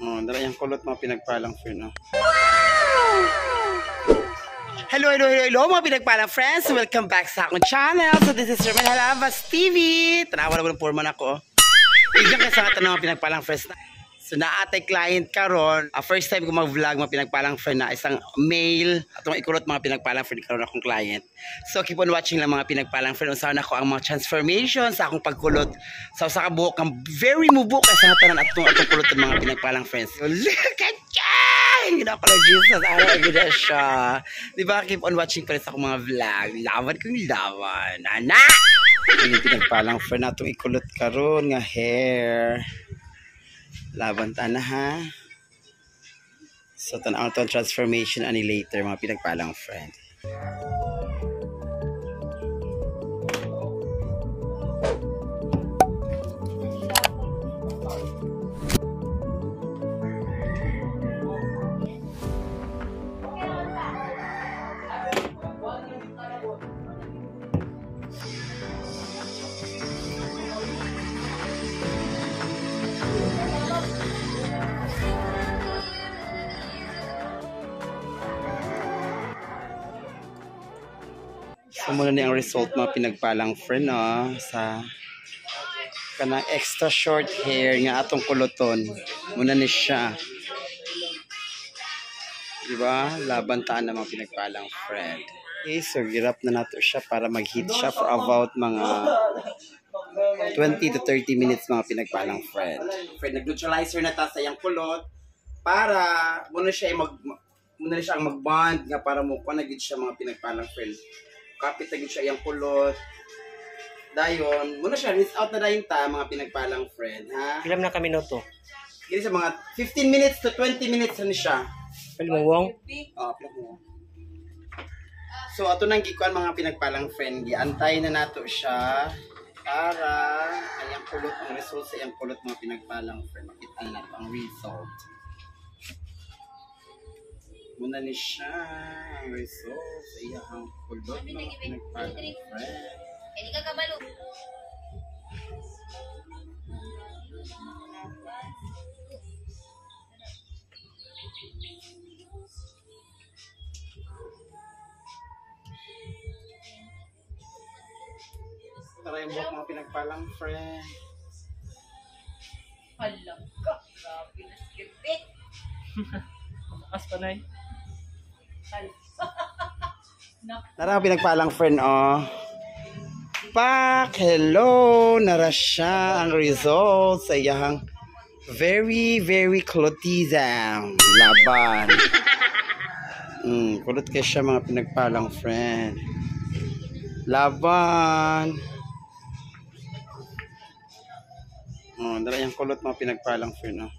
Oh, dala yung kulot mga pinagpalang friend, oh. Hello mga pinagpalang friends. Welcome back sa akong channel. So this is Herman Halavas TV. Tanawa na ko ng forman ako. Igang kasangatan ng mga pinagpalang friends na. So naatay client karon. First time ko mag-vlog mga pinagpalang friend na isang male. Atong ikulot mga pinagpalang friend karon akong client. So keep on watching lang mga pinagpalang friend. Usahan ako ang mga transformation sa akong pagkulot. So sa kabuok ang very mubuk sa tanan atong kulot ng mga pinagpalang friends. So, look at hindi na pala Jesus. Araw agad siya. Diba? Keep on watching pa rin sa akong mga vlog. Lawan kong lawan. Nana! Hindi pinagpalang friend na itong ikulot karon nga hair. Laban ta na ha. So tanaw itong transformation ani later mga pinagpalang friend. So muna ni ang result mga pinagpalang friend, no? Sa kanang extra short hair nga atong kuloton. Muna ni siya. Diba? Laban taan na mga pinagpalang friend. Okay, so girap na nato siya para mag-heat siya for about mga 20 to 30 minutes mga pinagpalang friend. Friend, nag-neutralizer na ta sa iyang kulot para muna siya ang mag-bond nga para mo panagid siya mga pinagpalang friend. Kapit na siya iyang kulot. Dayon, muna siya rinse out na dayon ta mga pinagpalang friend, ha? Ilam na kami noto. Kini sa mga 15 minutes to 20 minutes na siya. Pwede mo wong? Oh, pila mo. So ato nang gikuan mga pinagpalang friend, giantay na nato siya para ayang kulot ang result sa iyang kulot mga pinagpalang friend. Makita na nato ang result. Muna ni siya ang result sa iyang kulot mga pinagpalang friend. Hindi ka kabalo. Tara yung buhok mga pinagpalang friend. Halang ka. Grabe na skipit. As pa na Tara ang pinagpalang friend, oh. Pak! Hello! Nara siya ang result sa iyang very kulotizam. Laban. Kulot kayo siya mga pinagpalang friend. Laban. Oh, dala yung kulot mga pinagpalang friend, oh.